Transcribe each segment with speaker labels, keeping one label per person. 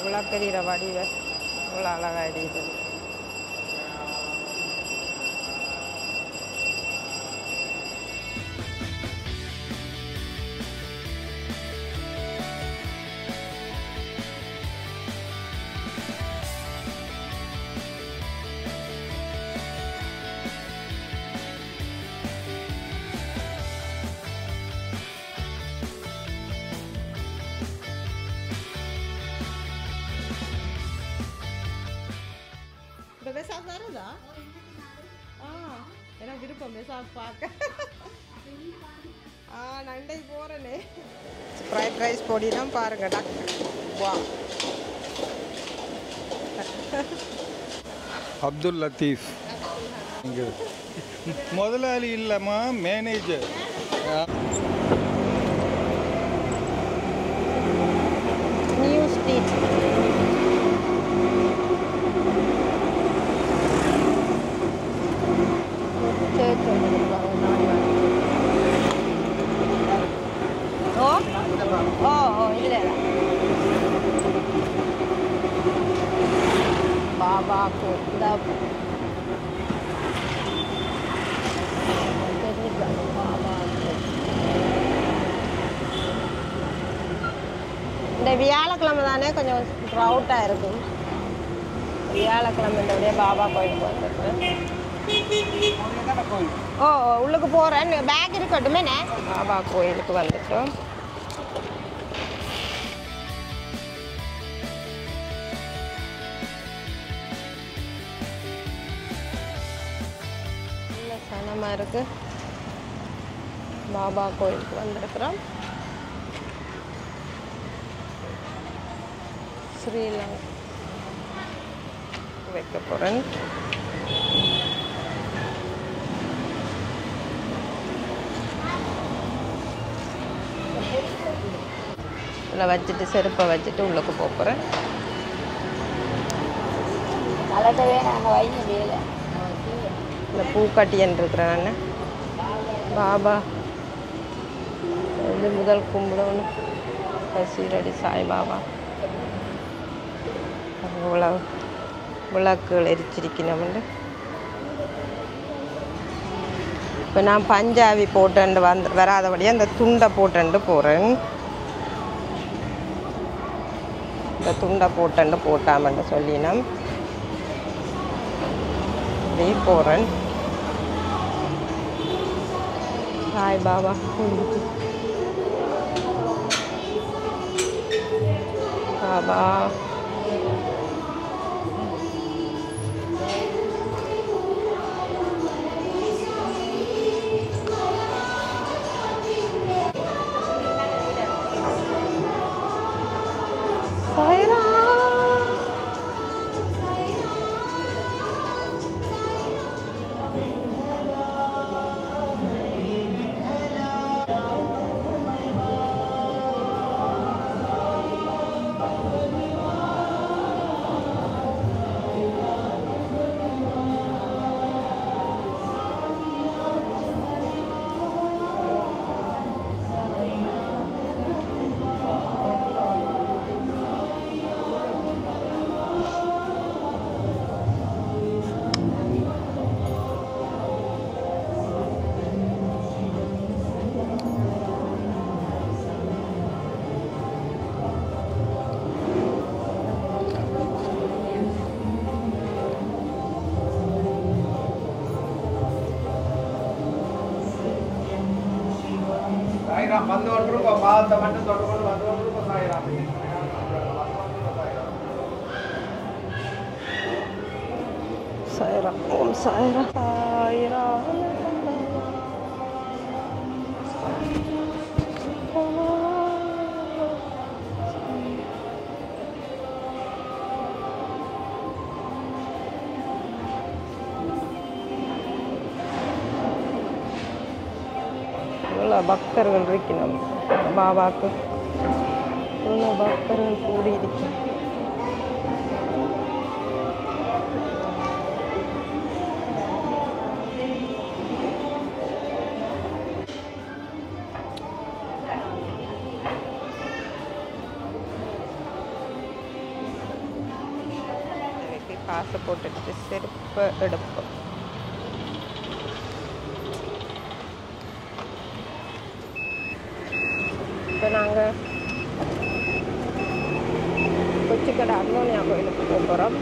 Speaker 1: விளக்கெரிகிற வடிவ இவ்வளோ அழகாக எரியுது. வெசாக் வருதா? எனக்கு விருப்பம் வெசாக் பார்க்க. நான் இன்றைக்கு போகிறேனே. ஃப்ரைட் ரைஸ் பொடி தான் பாருங்க டாக்டர். வா
Speaker 2: அப்துல் லத்தீஃப் முதலாளி இல்லைம்மா, மேனேஜர்.
Speaker 1: New street. இல்லை பாபா கோயில் இந்த வியாழக்கிழமை தானே கொஞ்சம் க்ரௌட்டாக இருக்கும். வியாழக்கிழமை இந்த பாபா கோயிலுக்கு வந்துருக்கேன். உள்ளுக்கு போகிறேன். பேக் இருக்கட்டுமே. பாபா கோயிலுக்கு வந்துட்டோம். சனமாக இருக்கு. பாபா கோயிலுக்கு வந்திருக்கிறோம். ஸ்ரீலங்கா வைக்க போகிறேன். இதில் வச்சுட்டு செருப்பை வச்சுட்டு உள்ளுக்கு போகிறேன். கலட்டவே நாங்கள் வைங்க வேலை. இந்த பூக்கட்டியன் இருக்கிறேன் நான். பாபா இது முதல் கும்பிடணும். சீரடி சாய்பாபா. இவ்வளோ விளக்குகள் எரிச்சிருக்கணும்னு. இப்போ நான் பஞ்சாபி போட்டு வராதபடியாக அந்த துண்டை போட்டு போகிறேன். இந்த துண்டை போட்டு போட்டாமன்னு சொல்லினோம். அப்படியே போகிறேன். Sai Baba Baba Saira, Om Saira, Saira. இவ்வளோ பக்தர்கள் இருக்கணும் பாபாவுக்கு. இவ்வளோ பக்தர்கள் கூடி இருக்கணும். காசு போட்டுட்டு செருப்பு எடுப்போம். இப்போ நாங்கள் கொச்சிக்கடை அந்தோனியா கோயிலுக்கு போக போகிறோம்.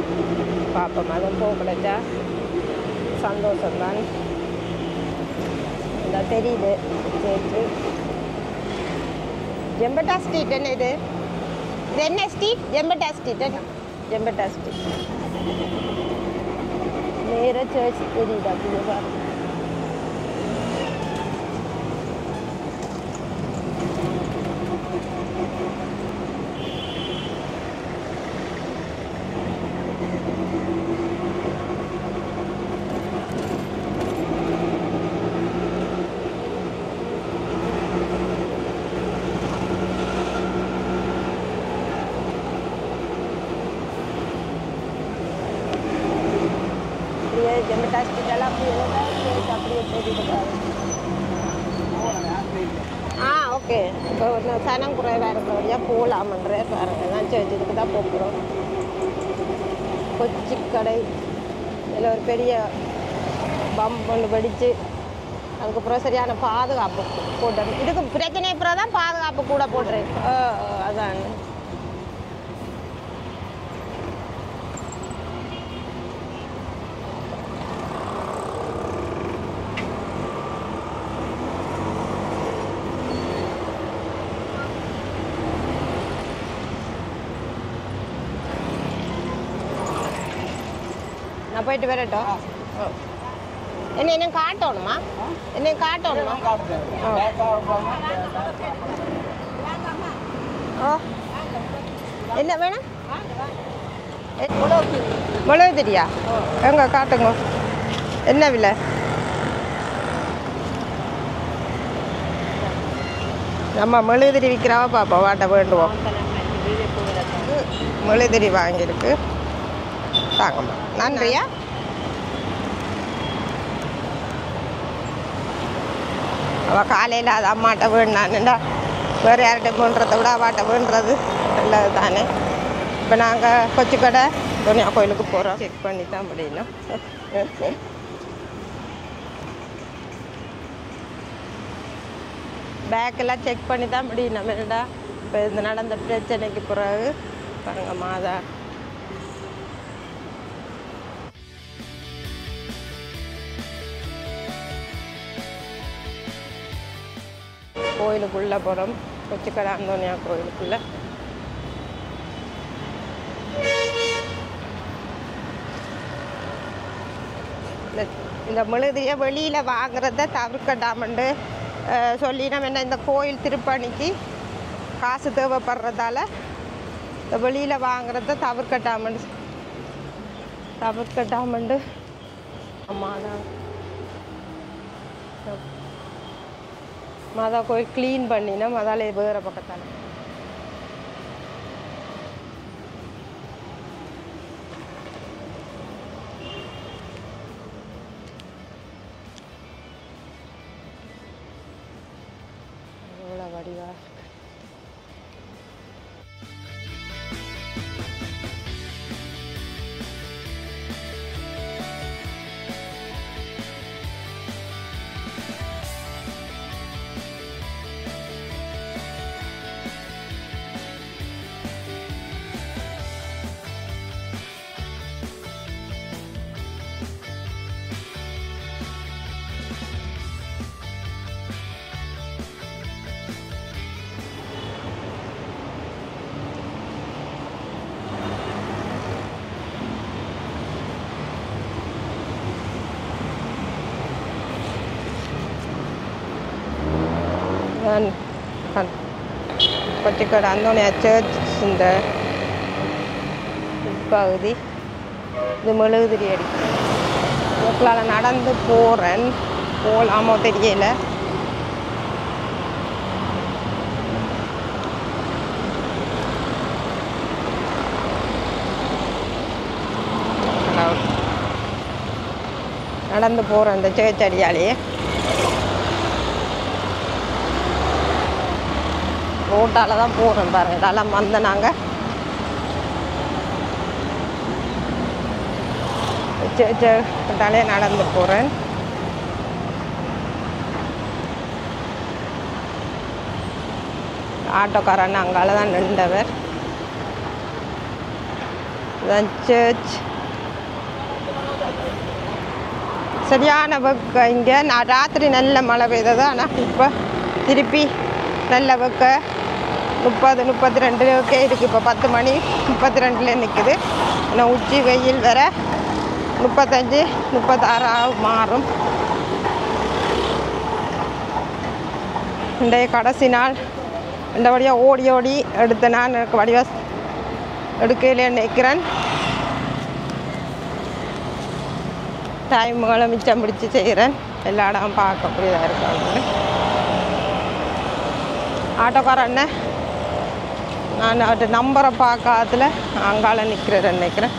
Speaker 1: பார்ப்போம், அதுவும் போக கிடைச்சா சந்தோஷம்தான். இந்த தெரியுது சேர்த்து ஜெம்பட்டா ஸ்ட்ரீட். என்ன இது? இது என்ன ஸ்ட்ரீட்? ஜெம்பட்டா ஸ்ட்ரீட். என்ன ஜெம்பட்டா ஸ்ட்ரீட்? நேர சர்ச் தெரியுது. அப்படி பாருங்க. ஜெம்பட்டா ஸ்ட்ரீட் அப்படியே தெரியுது. ஓகே. இப்போ சனம் குறைவாக இருக்கிற வழியாக போகலாமன்ற பாருங்க. நான் சர்ச்சுக்கு தான் போகிறோம். கொச்சிக்கடை இதில் ஒரு பெரிய பம்ப் ஒன்று வெடிச்சு அதுக்கப்புறம் சரியான பாதுகாப்பு போட்டேன். இதுக்கு பிரச்சனை அப்புறம் தான் பாதுகாப்பு கூட போடுறேன். அதான் நான் போயிட்டு வரட்டும். என்ன காட்டணுமா? என்ன காட்டணுமா? என்ன வேணும்? மிளகு தெரியா? எங்க காட்டுங்க. என்ன விலை? நம்ம மெழுகுதிரி விற்கிறாவா பாப்பா வாட்ட வேண்டுவோம். மெழுகுதிரி வாங்கியிருக்கு. தாங்கம்மா. நன்றியா? அவள் காலையில் அது அம்மாட்ட வேணுனான்டா. வேறு யார்கிட்ட வேணுறதை விட அவாட்ட வேணுறது நல்லது தானே. இப்போ நாங்கள் கொச்சிக்கடை துணியா கோயிலுக்கு போகிறோம். செக் பண்ணி தான் முடியணும். பேக்கெல்லாம் செக் பண்ணி தான் முடியணும். என்னடா இப்போ இந்த நடந்த பிரச்சனைக்கு பிறகு பாருங்க மாதா கோயிலுக்குள்ளே போகிறோம். கொச்சிக்கடை அந்தோனியா கோயிலுக்குள்ளே. இந்த மெழுகுதிரியை வெளியில் வாங்குறத தவிர்க்கட்டாமண்டு சொல்லி நம்ம என்ன இந்த கோயில் திருப்பணிக்கு காசு தேவைப்படுறதால இந்த வெளியில் வாங்குறத தவிர்க்கட்டாமண்டு மாதா கோயில் க்ளீன் பண்ணினோம். அதால் வேறு பக்கத்தால் எவ்வளோ வடிவா கொச்சிக்கடை அந்தோனியா சர்ச் இந்த பகுதி. இது மெழுகுதிரி அடிக்கும். மக்களால் நடந்து போகிறேன். போகலாமோ தெரியல. நடந்து போகிறேன் இந்த சர்ச் அடியாலேயே. ரோட்டால் தான் போகிறோம் பாருங்கள். இதெல்லாம் வந்து நாங்கள் சேர்ச்சாலே நடந்து போகிறேன். ஆட்டோக்காரன் அங்கால தான் நின்றவர். இதுதான் சர்ச். சரியான வெக்க இங்கே. நான் ராத்திரி நல்ல மழை பெய்தது. ஆனால் இப்போ திருப்பி நல்ல வெக்க 30-32 இருக்குது. இப்போ 10 மணி 32 நிற்குது. ஆனால் உச்சி வெயில் வர 35-36 மாறும். இன்றைய கடைசி நாள். இந்த வழியாக ஓடி ஓடி எடுத்த நான் எனக்கு வடிவாக எடுக்கையிலே நிற்கிறேன். டைமுகளை மிச்சம் பிடிச்சி செய்கிறேன். எல்லா இடம் பார்க்கக்கூடியதாக இருக்காங்க. ஆட்டோக்காரண்ண நான் அவர்கிட்ட நம்பரை பார்க்காதல அங்கால நிற்கிறேன்.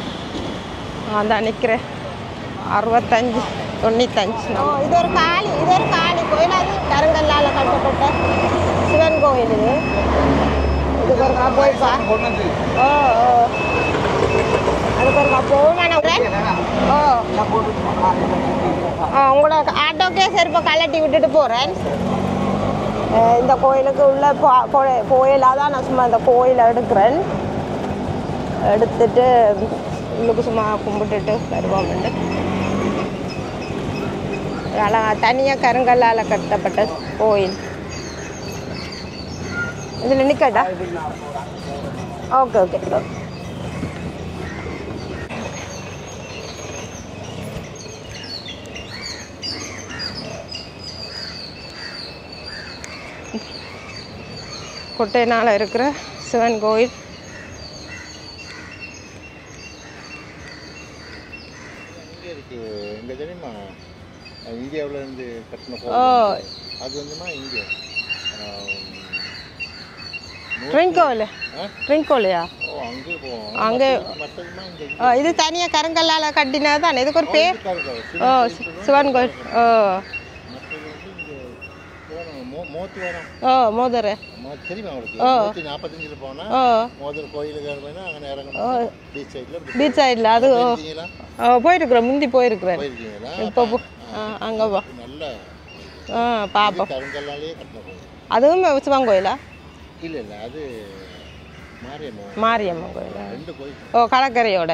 Speaker 1: அதான் நிற்கிறேன். 65-95. இது ஒரு காளி கோயில். அது கருங்கல்லால் கட்டப்பட்ட சிவன் கோயில். இதுக்கு ஒரு போய்ப்பா. அதுக்கு ஒரு போகணும். உங்களோட ஆட்டோக்கே சரி இப்போ கலட்டி விட்டுட்டு போகிறேன். இந்த கோயிலுக்கு உள்ள கோயிலாக தான் நான் சும்மா இந்த கோயிலை எடுக்கிறேன். எடுத்துட்டு உள்ளுக்கு சும்மா கும்பிட்டுட்டு வருவோம்ண்டு. அழகா தனியாக கருங்கல்லால் கட்டப்பட்ட கோயில். இதில் நிற்கட்டா? ஓகே. கொட்டையினால் இருக்கிற சிவன் கோயில்.
Speaker 3: இந்தியாவில் இருந்து கட்டின அது வந்துமா இங்கே
Speaker 1: ட்ரிங்கோலையா? அங்கே இது தனியாக கருங்கல்லால் கட்டினா தான். இதுக்கு ஒரு பேர். சிவன் கோயில். மோதரை
Speaker 3: தெரியுமா உங்களுக்கு? 45 போனால் மோதர் கோயிலுக்கு
Speaker 1: பீச் சைடில் அது போயிருக்கிறேன். முந்தி போயிருக்கிறேன். இப்போ அங்கே போ பாப்போம். அதுவும் சிவன் கோயிலா?
Speaker 3: இல்லை அது
Speaker 1: மாரியம்மன் கோயிலா? கடற்கரையோட.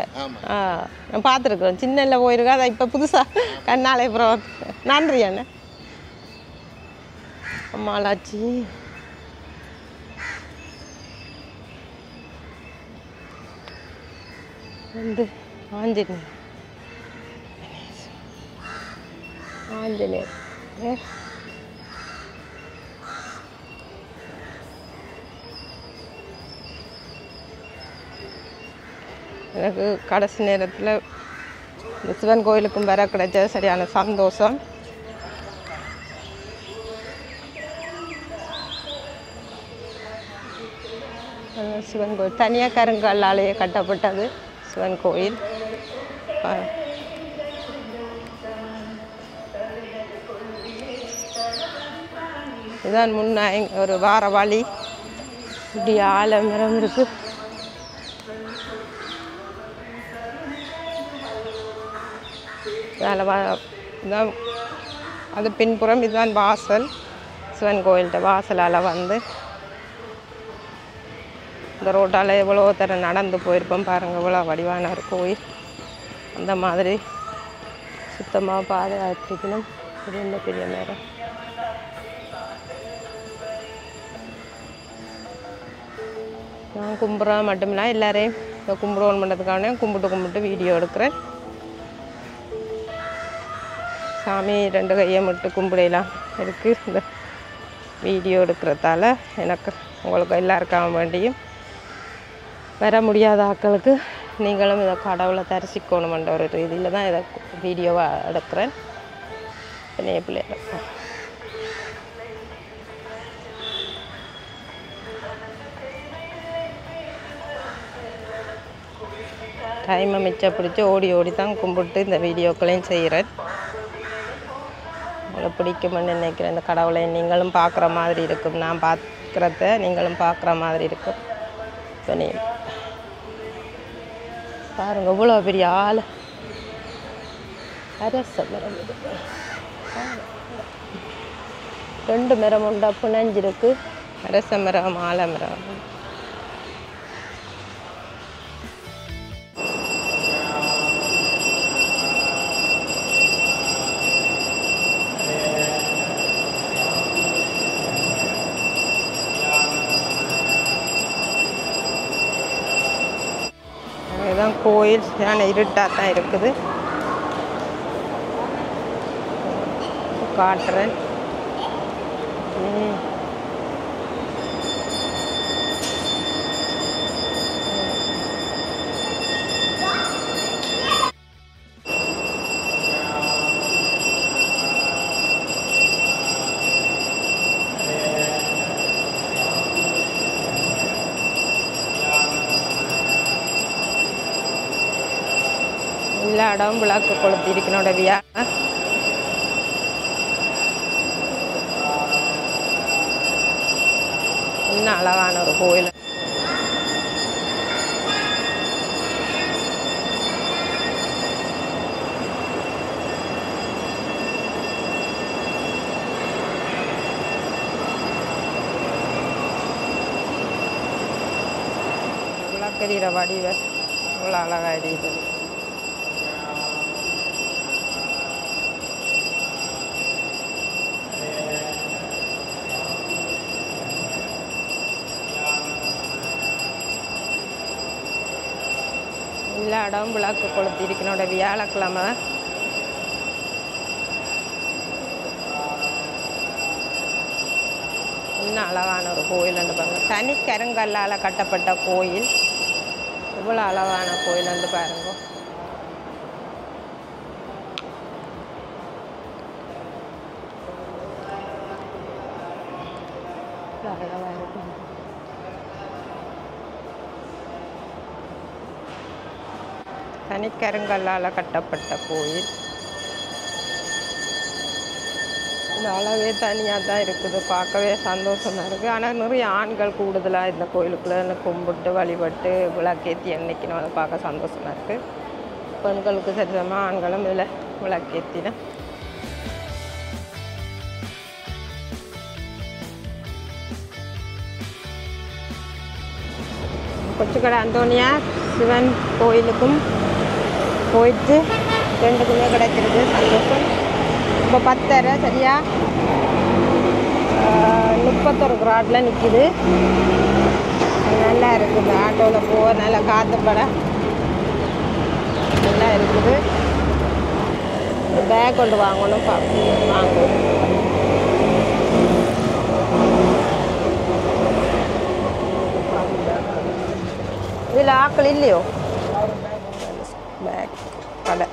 Speaker 1: நான் பார்த்துருக்குறேன். சின்னல போயிருக்கேன். அதை இப்போ புதுசாக கண்ணாலே அப்புறம். நன்றி அண்ணே. அம்மாளாச்சி வந்து ஆஞ்சநேயர். எனக்கு கடைசி நேரத்தில் இந்த சிவன் கோயிலுக்கும் வர கிடைச்ச சரியான சந்தோஷம். சிவன் கோயில் தனியாக கருங்கல்லாலேயே கட்டப்பட்டது சிவன் கோயில். இதுதான் முன்னா ஒரு வார வழி. இப்படி ஆலமரம் இருக்கு. இதான் அது பின்புறம். இதுதான் வாசல். சிவன் கோயில்கிட்ட வாசலால் வந்து இந்த ரோட்டால் எவ்வளோ தரம் நடந்து போயிருப்போம் பாருங்கள். இவ்வளோ வடிவான ஒரு கோயில். அந்த மாதிரி சுத்தமாக பாதுகாத்துக்கணும். இது பெரிய நேரம். நான் கும்பிட்றது மட்டுமில்ல, எல்லாரையும் இந்த கும்பிடுவோம் பண்ணுறதுக்கான கும்பிட்டு வீடியோ எடுக்கிறேன். சாமி 2 கையை மட்டும் கும்பிடலாம் இருக்குது. இந்த வீடியோ எடுக்கிறதால எனக்கு உங்களுக்கு எல்லாருக்காக வேண்டியும் வர முடியாத ஆட்களுக்கு நீங்களும் இதை கடவுளை தரிசிக்கணுமென்ற ஒரு ரீதியில் தான் இதை வீடியோவாக எடுக்கிறேன். பிள்ளைகள் டைமை மிச்சம் பிடிச்சி ஓடி தான் கும்பிட்டு இந்த வீடியோக்களையும் செய்கிறேன். உங்களை பிடிக்கும்னு நினைக்கிறேன். இந்த கடவுளை நீங்களும் பார்க்குற மாதிரி இருக்கும். நான் பார்க்குறத நீங்களும் பார்க்குற மாதிரி இருக்கும். இப்போ நீ பாருங்கள், இவ்வளோ பெரிய ஆள். அரச மரம் இது 2 மரம் உண்டா பிணைஞ்சிருக்கு அரச மரம் ஆலமரம் இதுதான் கோயில் சரியான இருட்டாக தான் இருக்குது காட்டுறேன் எல்லா இடம் விளக்கு கொளுத்தி இருக்கணுடவியா இன்னும் அழகான ஒரு கோயில் விளக்கெறிகிற வடிவ இவ்வளோ அழகாக எரியுது எல்லா இடம் விளக்கு கொளுத்தி இருக்கனோட வியாழக்கிழமை இன்னும் அழகான ஒரு கோயில்னு பாருங்க தனி கருங்கல்லால் கட்டப்பட்ட கோயில் இவ்வளோ அழகான கோயில்னு பாருங்க அழகாக இருக்கும் தனிக்கருங்கல்லால் கட்டப்பட்ட கோயில் இந்த அளவே தனியாக தான் இருக்குது பார்க்கவே சந்தோஷமாக இருக்குது ஆனால் நிறைய ஆண்கள் கூடுதலாக இந்த கோயிலுக்குள்ளே கும்பிட்டு வழிபட்டு விளக்கேற்றி எண்ணிக்கணும் அதை பார்க்க சந்தோஷமாக இருக்குது பெண்களுக்கு சரிசமாக ஆண்களும் இதில் விளக்கேற்றினா கொச்சுக்கடை அந்தோனியா சிவன் கோயிலுக்கும் போயிட்டு 2க்குமே கிடைச்சிருக்கு சந்தோஷம் இப்போ 10:30 சரியா 31 கிராட்டில் நிற்கிது நல்லா இருக்குது ஆட்டோவில் போக நல்லா காற்றுப்பட நல்லா இருக்குது பேக் கொண்டு வாங்கணும் வாங்குவோம் இதில் ஆக்கள் இல்லையோ பேக் கடை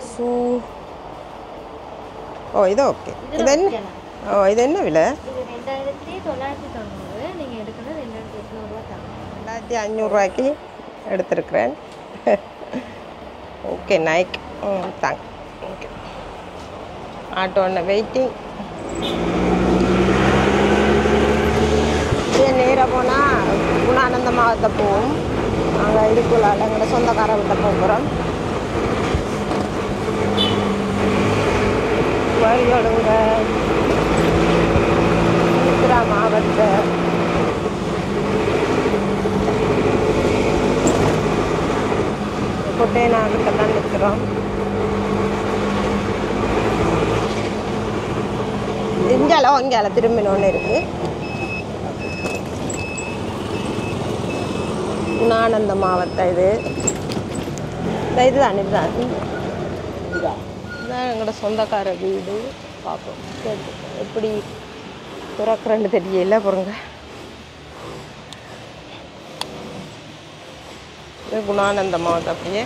Speaker 1: ஷூ ஓ இது ஓகே இது என்ன ஓ இது என்ன விலை 2500 எடுத்துருக்குறேன் ஓகே நைக் தேங்க் ஓகே ஆட்டோ ஒன்று வெயிட்டிங் நேராக போனால் குணானந்த மாவட்டத்தை போவோம் நாங்கள் இதுக்குள்ள எங்களோட சொந்தக்கார விட்ட போகிறோம் வரியோடுங்க சித்ரா மாவட்ட கொட்டையனாகிட்ட தான் நிற்கிறோம் இங்கால இங்கால திரும்பினோன்னு இருக்குது குணானந்த மாவட்டம் இதுதான் இதுதான் எங்களோட சொந்தக்கார வீடு பார்ப்போம் எப்படி திறக்கிறேன்னு தெரியல பாருங்க இது குணானந்த மாவட்டம் அப்படியே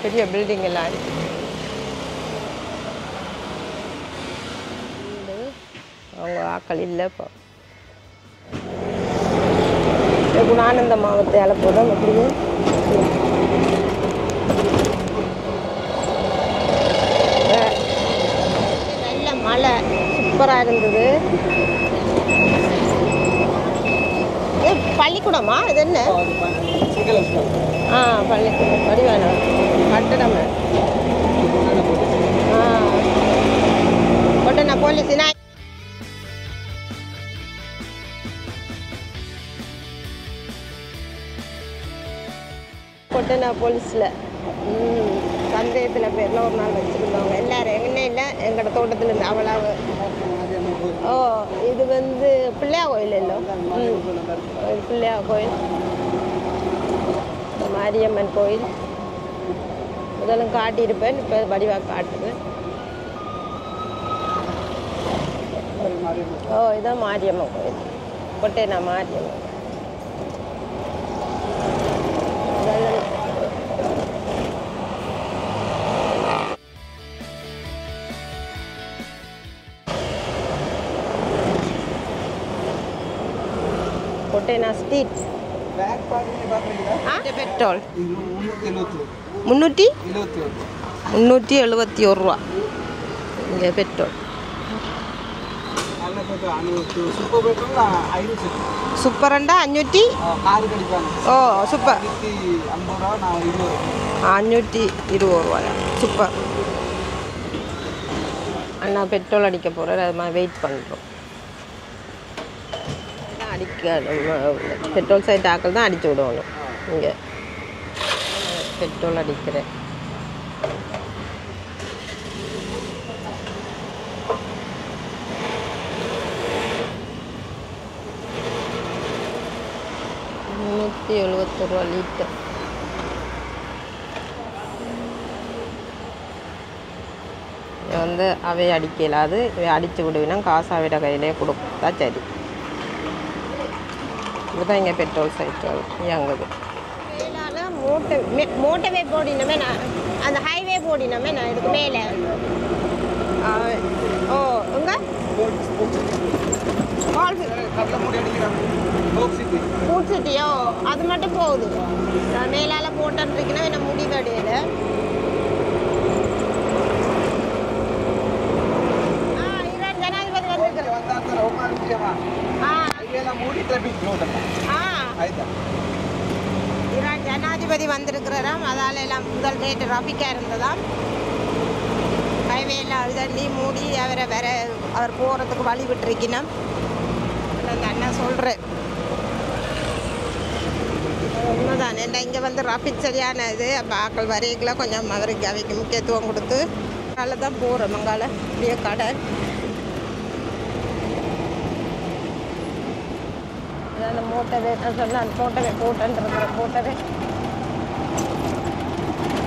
Speaker 1: பெரிய பில்டிங் எல்லாம் இருக்கு வீடு அவங்க ஆக்கள் இல்லை இப்போ குணானந்த மாவட்டத்தால் போதும் எப்படியே நல்ல மழை சூப்பராக இருந்தது பள்ளிக்கூடமா இது என்ன ஆ பள்ளிக்கூடம் வடிவானா கட்டடம் ஆ கொட்டனா போலீஸ் கொட்டனா போலீஸில் சந்தேகத்தில் பேரில் ஒரு நாள் வச்சுருந்தவங்க எல்லாரும் எங்கே இல்லை எங்களோட தோட்டத்தில் இருந்து அவ்வளவு. ஓ இது வந்து பிள்ளையா கோயில் இல்லை பிள்ளையா கோயில் மாரியம்மன் கோயில் முதல்ல காட்டியிருப்பேன் இப்போ வடிவாக காட்டுவேன். ஓ இதான் மாரியம்மன் கோயில் கொட்டேனா மாரியம்மன் கொட்டேனா ஸ்ட்ரீட். பெட்ரோல் 371 ரூபா இங்கே பெட்ரோல். சூப்பரண்டா 500. ஓ சூப்பர் 520 ரூபாயா சூப்பர். அண்ணா பெட்ரோல் அடிக்க போகிறார் அது மாதிரி வெயிட் பண்ணுறோம். அடிக்க பெட்ரோல் சைட் ஆக்கள் தான் அடித்து விடணும். இங்கே பெட்ரோல் அடிக்கிறேன். $371 லிட்டர். வந்து அவை அடிக்கலாது இவை அடித்து விடுவினா காசு அவையோட கையிலே கொடுத்தா சரி. இதுதான் இங்கே பெட்ரோல் சைக்கிள் இயங்குது. மோட்டவே போடினமே நான் அந்த ஹைவே போடினமே நான் இதுக்கு மேலே. ஓ உங்க ஃபுட் சிட்டியோ அது மட்டும் போகுது. நான் மேலால் போட்டுருக்கேன்னா என்ன முடிவடையில. ஜனாதிபதி ஈரான் ஜனாதிபதி வந்திருக்கிறாராம். அதால் எல்லாம் முதல் டேட் டிராஃபிக்காக இருந்ததாம். ஹைவேல அழுதண்டி மூடி அவரை வேற அவர் போகிறதுக்கு வழி விட்டுருக்கணும். அந்த அண்ணா சொல்கிறேன் உண்மைதான். ஏன்னா இங்கே வந்து டிராஃபிக் சரியான இது. அப்போ ஆக்கள் வரைக்கெல்லாம் கொஞ்சம் அவருக்கு அவைக்கு முக்கியத்துவம் கொடுத்து நல்லா தான் போகிறோம். மங்கால இப்படியே கடை அந்த மோட்டவே நான் சொன்னேன். அந்த மோட்டவே போட்டுருக்குற மோட்டவே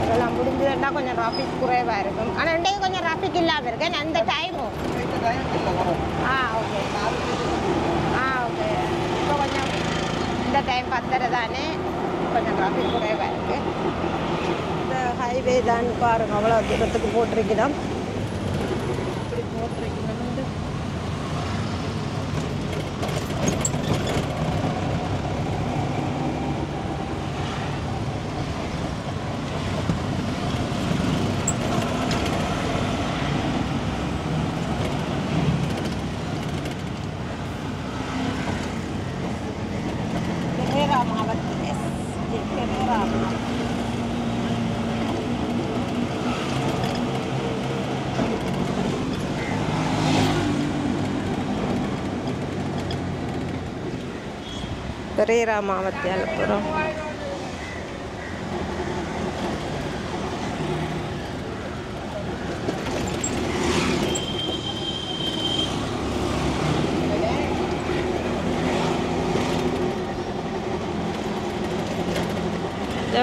Speaker 1: அதெல்லாம் முடிஞ்சதுன்னா கொஞ்சம் டிராஃபிக் குறைவாக இருக்கும். ஆனால் இன்றைக்கு கொஞ்சம் டிராஃபிக் இல்லாமல் இருக்கேன் அந்த டைமும். ஆ ஓகே ஓகே. இப்போ கொஞ்சம் இந்த டைம் 10:30 தானே கொஞ்சம் டிராஃபிக் குறைவாக இருக்குது. இந்த ஹைவே தான் பாருங்க அவ்வளோ தூரத்துக்கு போட்டிருக்கிறோம். இப்படி போட்டிருக்கிறோம். பெரேரா மாவட்டத்தில் போகிறோம்.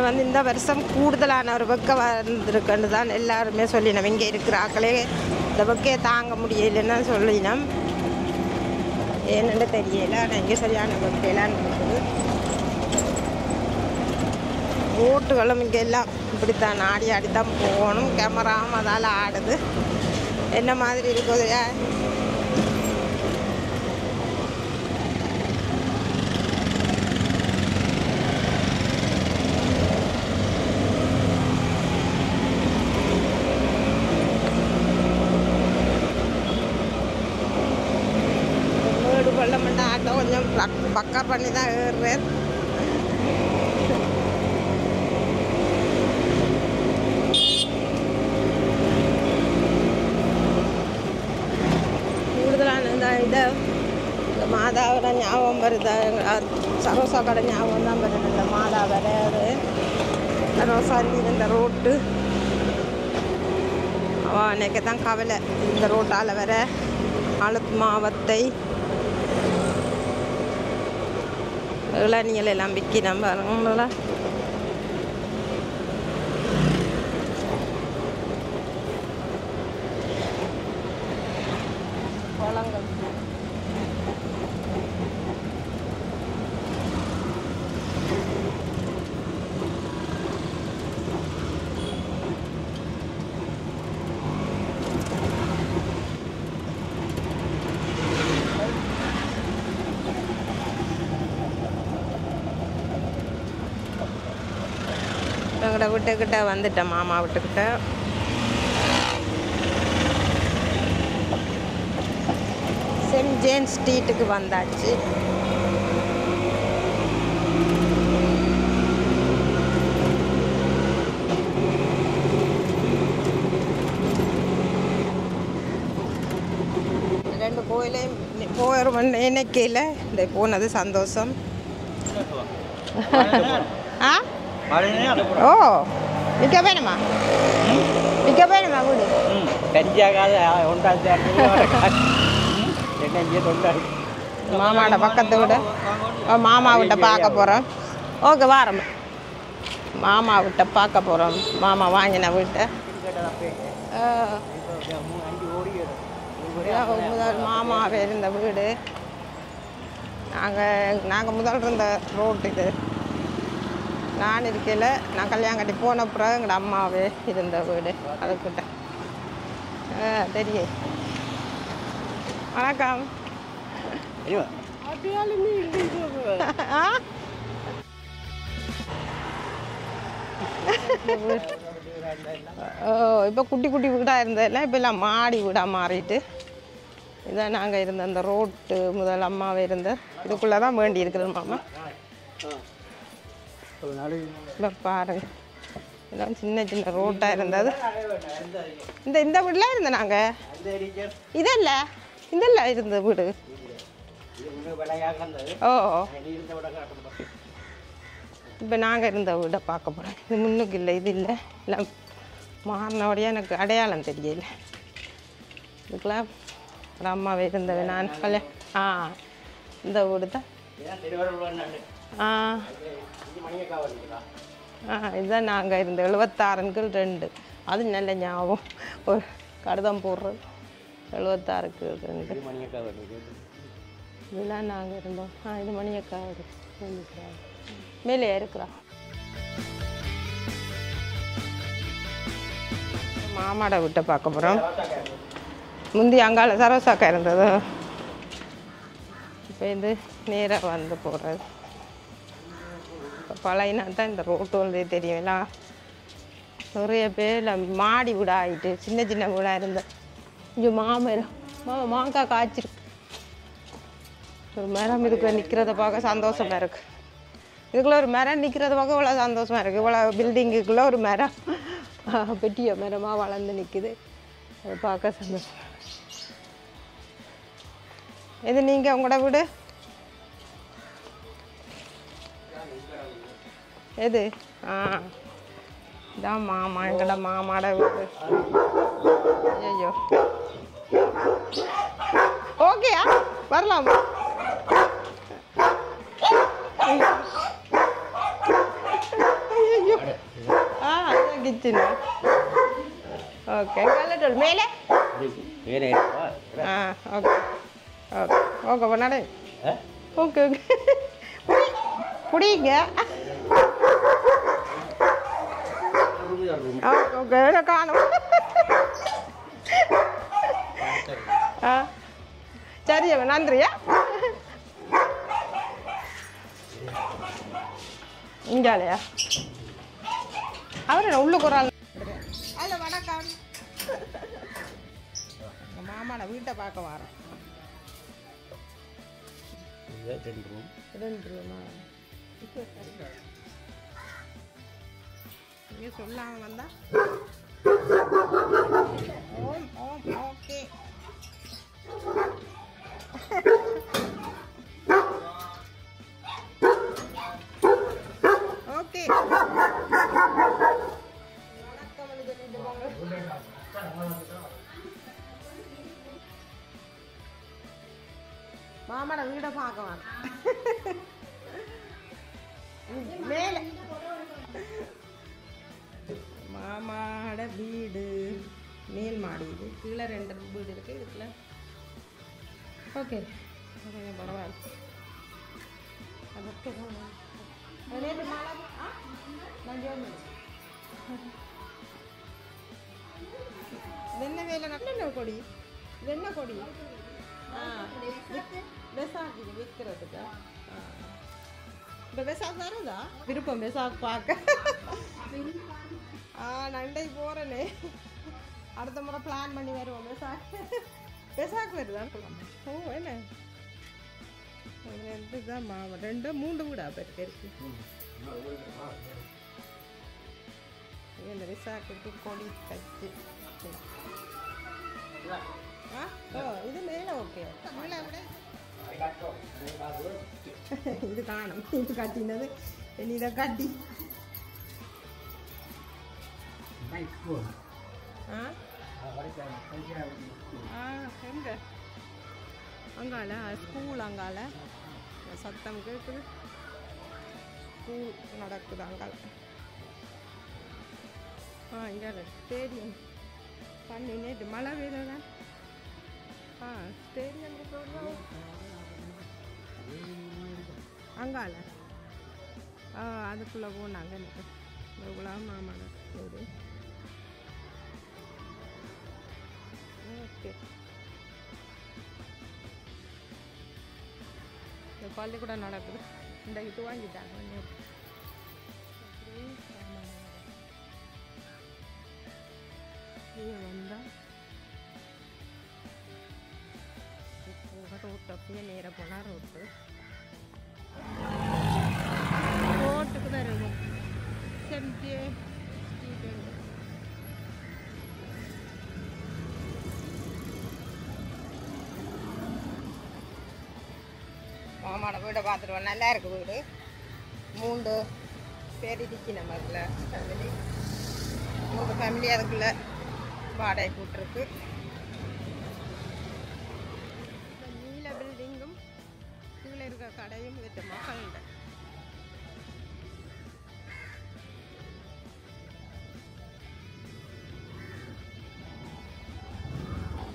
Speaker 1: வந்து இந்த வருஷம் கூடுதலான ஒரு வெக்க வந்திருக்குன்னு தான் எல்லாருமே சொல்லினோம். இங்கே இருக்கிற ஆக்களே இந்த வெக்கையை தாங்க முடியலைன்னு சொல்லினோம். ஏன்னு தெரியல. ஆனால் இங்கே சரியான வெக்கையெல்லாம் இருக்குது. ஓட்டுகளும் இங்கே எல்லாம் இப்படித்தான் ஆடி ஆடி தான் போகணும். கேமராவும் அதால் ஆடுது. என்ன மாதிரி இருக்குது ஆட்டோ கொஞ்சம் பக்கா பண்ணி தான் ஏறுறேன். மாதாவோட ஞாபகம் வருது. சரோசா கடை ஞாபகம் தான் வருது. இந்த மாதா வராது ரோசாலி இந்த ரோட்டு அன்னைக்கு தான் கவலை. இந்த ரோட்டால் வர அழுத் மாவத்தை இளநியல் எல்லாம் விற்கி நம்ம பாருங்களா. பழங்கள் எங்களோட வீட்டுக்கிட்ட வந்துட்டேன். மாமா வீட்டுக்கிட்ட சென்ட் ஜேம்ஸ் ஸ்ட்ரீட்டுக்கு வந்தாச்சு. ரெண்டு கோயிலையும் போயிடுவோம் நினைக்கையில் இந்த போனது சந்தோஷம். ஆ ஓ விற்க வேணுமா? விற்க வேணுமா வீடு? மாமாவோட பக்கத்து வீடு. மாமா விட்ட பார்க்க போகிறோம். ஓகே வாரம் மாமா விட்ட பார்க்க போகிறோம். மாமா வாங்கின வீட்டை முதல் மாமாவே இருந்த வீடு. நாங்கள் முதல் இருந்த ரோட்டு இது. நான் இருக்கையில் நான் கல்யாணம் கட்டி போன பிறகு எங்களோட அம்மாவே இருந்த வீடு அதுக்கிட்ட தெரியும். வணக்கம். இப்போ குட்டி குட்டி வீடாக இருந்ததில்ல, இப்போ எல்லாம் மாடி வீடாக மாறிட்டு இதான் நாங்கள் இருந்த அந்த ரோட்டு முதல் அம்மாவே இருந்த இதுக்குள்ளே தான் வேண்டி இருக்கிறது மாமா. இப்போ பாருங்க இதெல்லாம் சின்ன சின்ன ரோட்டாக இருந்தது. இந்த வீட்டில் இருந்த நாங்கள் இதெல்லாம் இருந்த வீடு. ஓ இப்போ நாங்கள் இருந்த வீடை பார்க்க போகிறோம். இது முன்னுக்கு இல்லை, இது இல்லை, இல்லை மாறினோடையே எனக்கு அடையாளம் தெரியல. இதுக்கெல்லாம் ஒரு அம்மாவே இருந்தது. நான் இந்த வீடு தான். இதுதான் நாங்கள் இருந்த 76 2. அது நல்ல ஞாபகம். ஒரு கடிதம் போடுறது 76 2. இதெல்லாம் நாங்கள் இருந்தோம். இது மணியக்கா வீடு மேலே இருக்கிறா. மாமாட வீட்டை பார்க்க போகிறோம். முந்தி அங்கால சரோசாக்கா இருந்தது. இப்போ இது நேராக வந்து போகிறது. பழையனா தான் இந்த ரோட்டு வந்து தெரியும்ல. நிறைய பேர் மாடி வீடு ஆகிட்டு சின்ன சின்ன வீடாக இருந்தேன். இங்கே மாங்காய் காய்ச்சிருக்கு. ஒரு மரம் இதுக்குள்ள நிற்கிறத பார்க்க சந்தோஷமாக இருக்குது. இதுக்குள்ளே ஒரு மரம் நிற்கிறத பார்க்க இவ்வளோ சந்தோஷமாக இருக்குது. இவ்வளோ பில்டிங்குக்குள்ளே ஒரு மரம் பெட்டிய மரமாக வளர்ந்து நிற்குது. அதை பார்க்க சந்தோஷம். எது நீங்கள் உங்களோட வீடு எது? இதான் மாமா எங்களோட மாமாட வீடு. ஐயோ ஓகேயா வரலாமா? ஐயோ அதான் கிச்சனு. ஓகே கல்லட்டோல் மேலே. ஓகே ஓகே ஓகே பண்ணாடே. ஓகே ஓகே பிடிங்க. ஓகே காணும். சரி நன்றியா. இங்காலையா அவர் உள்ளுக்கு ஒரு ஆள். ஹலோ வணக்கம். மாமா நான் வீட்டை பார்க்க வரேன். 2 ரூமா நீ சொல்லாம வந்தா. ஓம் ஓம் ஓகே வீட பார்க்கலாம் மேல மாமாட வீடு மேல் மாடி இது கீழே 2 வீடு இருக்கு இதுக்குள்ள ஓகே பரவாயில்ல அது ஓகே வெண்ண வேலை நல்ல கொடி வெண்ண கொடி வெசாக்கு விற்கிறதுக்கு இப்போ வெசாக் வருதா விருப்பம் வெசாக் பார்க்க நண்டை போகிறேனே அடுத்த முறை பிளான் பண்ணி வருவோம் வெசாக் வருதா ஓ என்ன இதுதான் மாவட்டம் 2-3 வீடா பேருக்கு இருக்கு இந்த விசாக்குக்கு கொடி கச்சு இது மேலே ஓகே மேலே விட இது காணும் இது கட்டினது இதை கட்டி எங்க அங்கால ஸ்கூல் அங்கால சத்தம் கேட்குது ஸ்கூல் நடக்குது அங்கால இங்கே ஸ்டேடியம் பண்ணி நேற்று மழை பெய்யுதான் ஸ்டேடியம் அங்கால அதுக்குள்ளே போனாங்க எனக்கு மாமான வீடு ஓகே இந்த பள்ளிக்கூடம் நடக்குது இந்த இது வாங்கிட்டாங்க வந்தால் ரோட்டு அப்படியே நேராக போனால் ரோட்டுக்கு தான் இருக்கும் செம்டியே ஸ்ட்ரீட் மாமாட வீடை பார்த்துருவோம் நல்லா இருக்கு வீடு 3 பேர் இடிச்சு நம்ம அதில் ஃபேமிலி 3 ஃபேமிலி அதுக்குள்ளே வாடகை கூட்டிருக்கு நீல பில்டிங்கும் கீழே இருக்க கடையும் விட்டு மக்கள்கிட்ட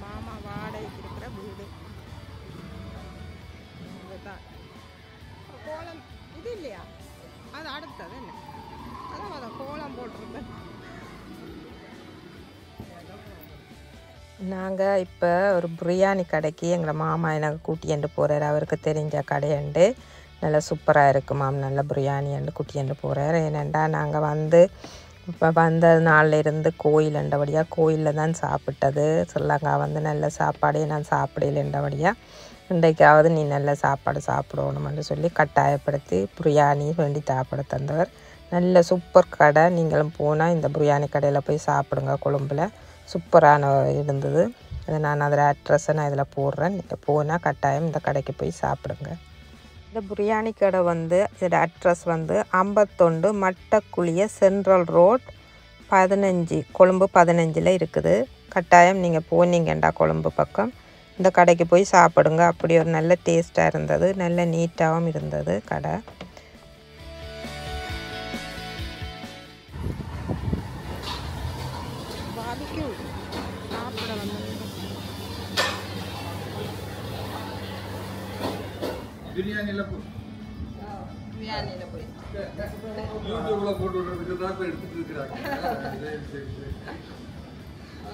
Speaker 1: மாமா வாடகைக்கு இருக்கிற வீடு இதுதான் கோலம் இது இல்லையா அது அடுத்தது என்ன அதான் கோலம் போட்டிருக்கேன் நாங்கள் இப்போ ஒரு பிரியாணி கடைக்கு எங்களை மாமா எனக்கு கூட்டிகிட்டு போகிறார் அவருக்கு தெரிஞ்ச கடையண்டு நல்லா சூப்பராக இருக்குமாம் நல்ல பிரியாணின்னு கூட்டிகிட்டு போகிறார் ஏனெண்டா நாங்கள் இப்போ வந்த நாளில் இருந்து கோயிலண்டபடியாக கோயிலில் தான் சாப்பிட்டது ஸ்ரீலங்கா நல்ல சாப்பாடே நான் சாப்பிடலண்டபடியாக இன்றைக்காவது நீ நல்ல சாப்பாடு சாப்பிடணும்னு சொல்லி கட்டாயப்படுத்தி பிரியாணி வேண்டி சாப்பிட தந்தவர் நல்ல சூப்பர் கடை நீங்களும் போனால் இந்த பிரியாணி கடையில் போய் சாப்பிடுங்க கொழும்பில் சூப்பரான இருந்தது அதை நான் அதில் அட்ரஸை நான் இதில் போடுறேன் நீங்கள் போனால் கட்டாயம் இந்த கடைக்கு போய் சாப்பிடுங்க இந்த பிரியாணி கடை இதோட அட்ரஸ் 51 மட்டக்குழிய சென்ட்ரல் ரோட் 15 கொழும்பு 15 இருக்குது கட்டாயம் நீங்கள் போனீங்கண்டா கொழும்பு பக்கம் இந்த கடைக்கு போய் சாப்பிடுங்க அப்படி ஒரு நல்ல டேஸ்ட்டாக இருந்தது நல்ல நீட்டாகவும் இருந்தது கடை
Speaker 2: பிரியாணியில் போய் யூடியூப்ல போட்டு விடுறதுக்கு தான் இப்போ எடுத்துட்டு இருக்கிறாங்க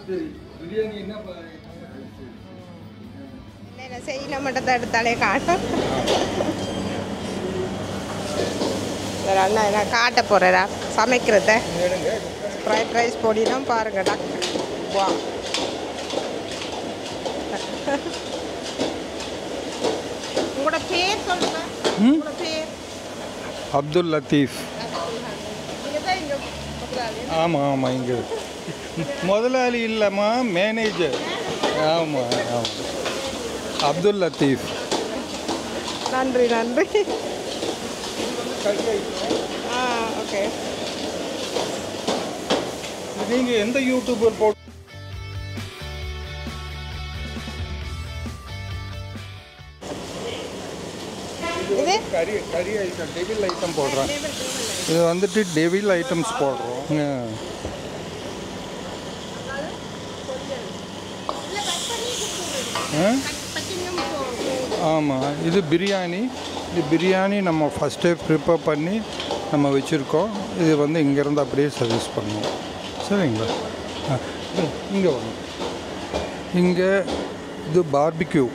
Speaker 2: சரி பிரியாணி என்ன
Speaker 1: செய்யல மட்டும் தான் எடுத்தாலே காட்டும் வேறு அண்ணா என்ன காட்ட போகிறா சமைக்கிறத ஃப்ரைட் ரைஸ் பொடினா பாருங்க டாக்டர் வா உங்களோட பேர் சொல்லுங்க உங்களோட பேர்
Speaker 2: அப்துல் லத்தீஃப் ஆமாம் ஆமாம் இங்கே முதலாளி இல்லைம்மா மேனேஜர் ஆமாம் ஆமாம் அப்துல் லத்தீஃப்
Speaker 1: நன்றி நன்றி ஓகே
Speaker 2: நீங்கள் எந்த யூடியூபர் போட்டு
Speaker 1: இது
Speaker 4: கறி ஐட்டம் டெவில் ஐட்டம் போடுறோம். இது வந்துட்டு டெவில் ஐட்டம்ஸ் போடுறோம். ஆமாம், இது பிரியாணி. இது பிரியாணி நம்ம ஃபஸ்ட்டே ப்ரிப்பேர் பண்ணி நம்ம வச்சுருக்கோம். இது வந்து இங்கேருந்து அப்படியே சர்வீஸ் பண்ணுவோம். சரிங்களா? இங்கே வரும். இங்கே இது barbecue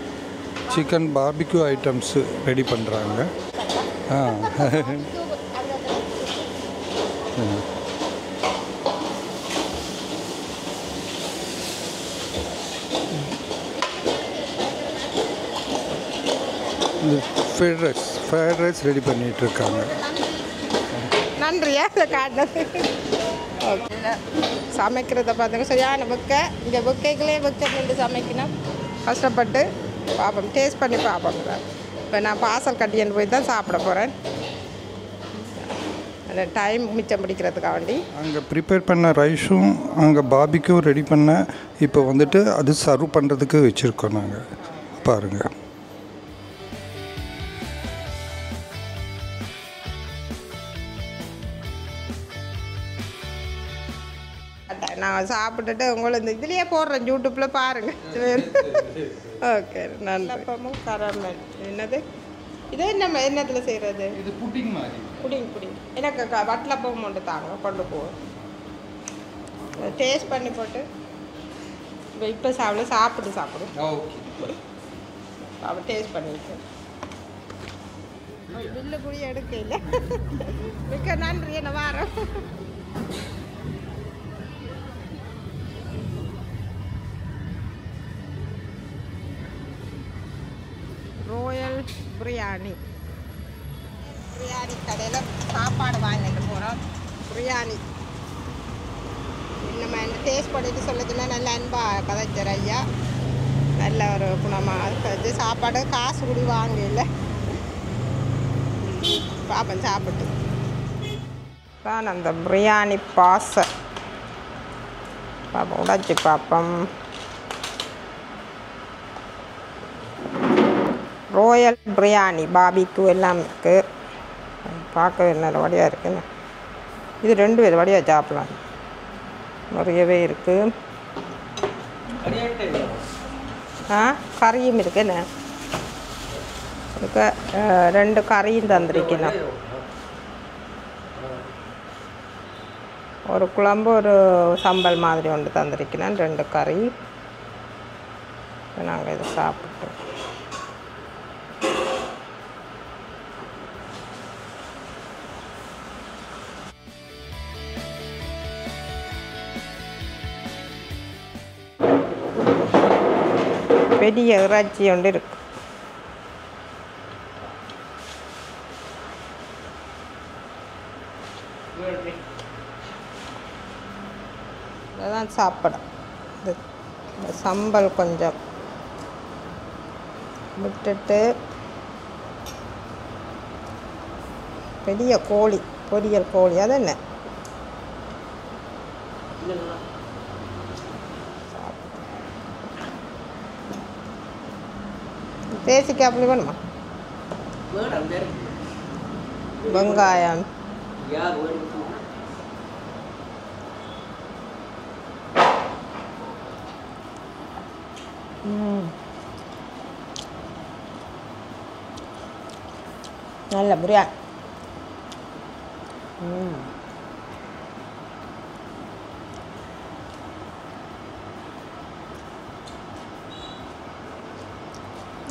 Speaker 4: chicken barbecue items ready பண்ணுறாங்க. இது ஃப்ரைட் ரைஸ் ரெடி பண்ணிகிட்ருக்காங்க.
Speaker 1: நன்றியா இதை காட்டினது. ஓகே, சமைக்கிறத பார்த்துங்க சரியான புக்கை. இந்த புக்கைகளே புக்கை நின்று சமைக்கணும், கஷ்டப்பட்டு பார்ப்போம், டேஸ்ட் பண்ணி பார்ப்போம். இப்போ நான் பார்சல் கட்டின்னு போய் தான் சாப்பிட போகிறேன். அந்த டைம் மிச்சம் பிடிக்கிறதுக்காக வேண்டி
Speaker 4: அங்கே ப்ரிப்பேர் பண்ண ரைஸும் அங்கே பார்பிக்யூ ரெடி பண்ண இப்போ வந்துட்டு அது சர்வ் பண்ணுறதுக்கு வச்சுருக்கோம் நாங்கள். பாருங்கள்.
Speaker 1: நான் சாப்பிட்டுட்டு உங்களை இந்த இதுலேயே போடுறேன், யூடியூப்பில் பாருங்கள். ஓகே, நல்லப்பமும் கரமல். என்னது இது? நம்ம என்னத்தில் செய்கிறது?
Speaker 4: இது புட்டிங் மாதிரி.
Speaker 1: புடிங் எனக்கு வட்டலப்பம் ஒன்று தாங்க, கொண்டு போவோம். டேஸ்ட் பண்ணி போட்டு இப்போ சாப்பிடு அப்போ டேஸ்ட் பண்ணிட்டு பில்லு கூட எடுக்க இல்லை. மிக்க நன்றி, என்ன வாரம். ரோயல் பிரியாணி கடையில் சாப்பாடு வாங்கிட்டு போகிறோம். பிரியாணி நம்ம டேஸ்ட் பண்ணிட்டு சொல்லுதுன்னா நல்ல அன்பாக கதைச்சார் ஐயா. நல்ல ஒரு குணமாக இது சாப்பாடு காசு கூடி வாங்கல. பாப்போம் சாப்பிட்டு தான் அந்த பிரியாணி பாசை பாப்போம், உடைச்சி பார்ப்போம். ரோயல் பிரியாணி பார்பிக்யூ எல்லாம் இருக்குது. பார்க்க நல்ல வடியாக இருக்குன்னு. இது 2 வித வடியாக சாப்பிடலாம், நிறையவே இருக்குது. கறியும் இருக்குன்னு இதுக்கு 2 கறியும் தந்திருக்கணும். ஒரு குழம்பு ஒரு சம்பல் மாதிரி ஒன்று தந்திருக்கணும். 2 கறி. நாங்கள் இதை சாப்பிட்டோம். பெரிய இறைச்சி ஒன்று இருக்கு. அதான் சாப்பிடும். இந்த சம்பல் கொஞ்சம் விட்டுட்டு பெரிய கோழி, பொரியல் கோழி. அது என்ன தேசிக்காய் அப்படி வேணுமா? வெங்காயம் நல்ல பிரியாணி.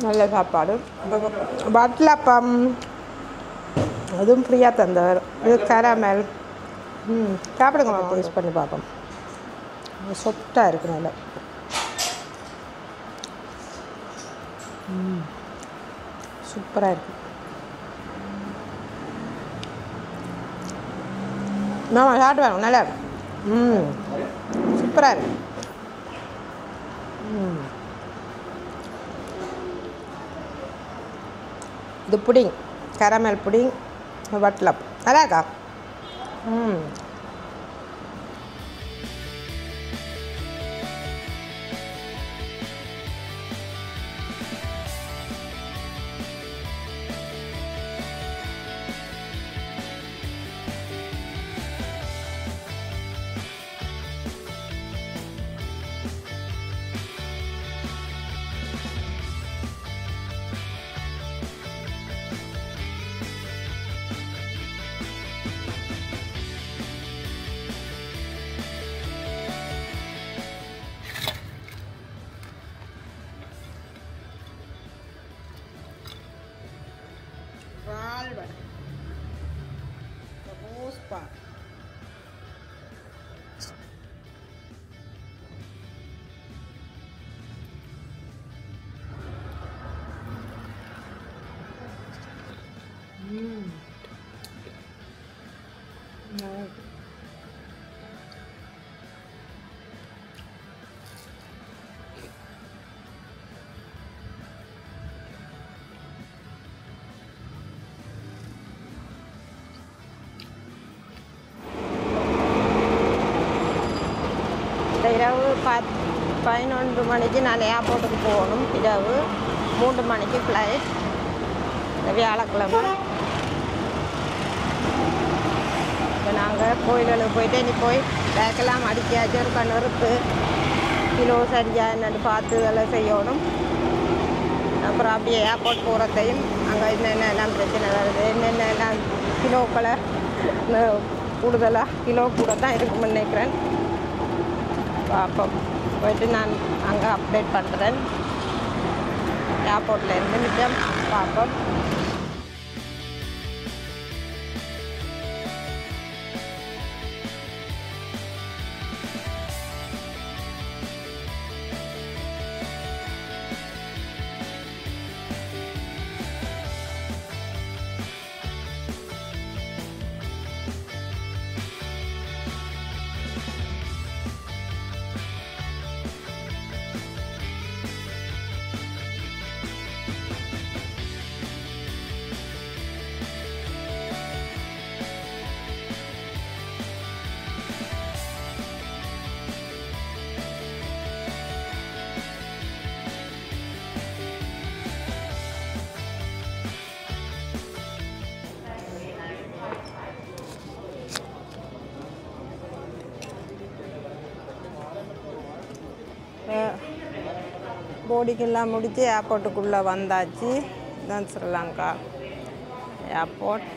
Speaker 1: நல்ல சாப்பாடு. வட்டலப்பம் அதுவும் ஃப்ரீயாக தந்தவர். இது கரமல். சாப்பிடுங்க, டேஸ்ட் பண்ணி பார்ப்போம். சொப்டாக இருக்கு நல்லா. சூப்பராக இருக்கு. நான் சாப்பிட்டு நல்லா சூப்பராக இருக்கு. இது புடிங், கரமல் புடிங், வட்டலப். நல்லா இருக்கா? புஷ்பா. இரவு 11 மணிக்கு நான் ஏர்போர்ட்டுக்கு போகணும். இரவு 3 மணிக்கு ஃப்ளைட். வியாழக்கிழமை. இப்போ நாங்கள் கோயில்களுக்கு போயிட்டு இனி போய் பேக்கெல்லாம் அடிக்காச்சு ஒரு கண்ணுறுத்து கிலோ சரியாக என்னென்னு பார்த்து இதெல்லாம் செய்யணும். அப்புறம் அப்படியே ஏர்போர்ட் போகிறதையும் அங்கே என்னென்ன எல்லாம் பிரச்சனை வருது, என்னென்ன எல்லாம் கிலோக்களை கூடுதலாக கிலோ கூட தான் இருக்குன்னு நினைக்கிறேன். பார்ப்போம். போயிட்டு நான் அங்கே அப்டேட் பண்ணுறேன். ஏர்போர்ட்டில் இருந்து நிச்சயம் பார்ப்போம். போர்டிங்கெல்லாம் முடித்து ஏர்போர்ட்டுக்குள்ளே வந்தாச்சு. இதுதான் ஸ்ரீலங்கா ஏர்போர்ட்.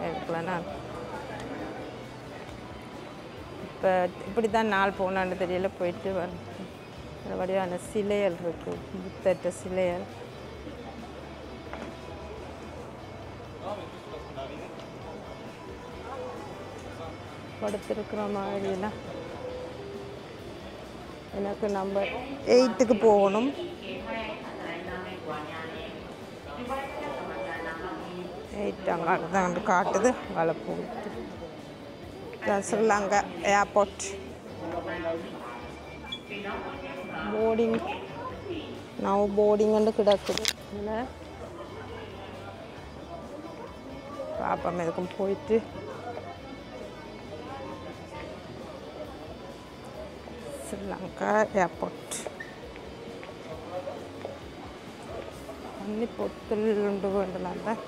Speaker 1: இருக்கலாம். இப்போ இப்படி தான் நாள் போனான்னு தெரியல. போயிட்டு வர வழியான சிலைகள் இருக்குது, புத்தட்ட சிலைகள். படுத்திருக்கிற மாதிரிலாம். எனக்கு நம்பர் 8க்கு போகணும். அங்கே தான் வந்து காட்டுது. அங்கே போயிட்டு ஸ்ரீலங்கா ஏர்போர்ட். போர்டிங் நான் போர்டிங்கு கிடக்குது. இல்லை பாப்பா எதுக்கும் போயிட்டு ஸ்ரீலங்கா ஏர்போர்ட். அன்னி பொத்தல் உண்டு வேண்டலாம் தான்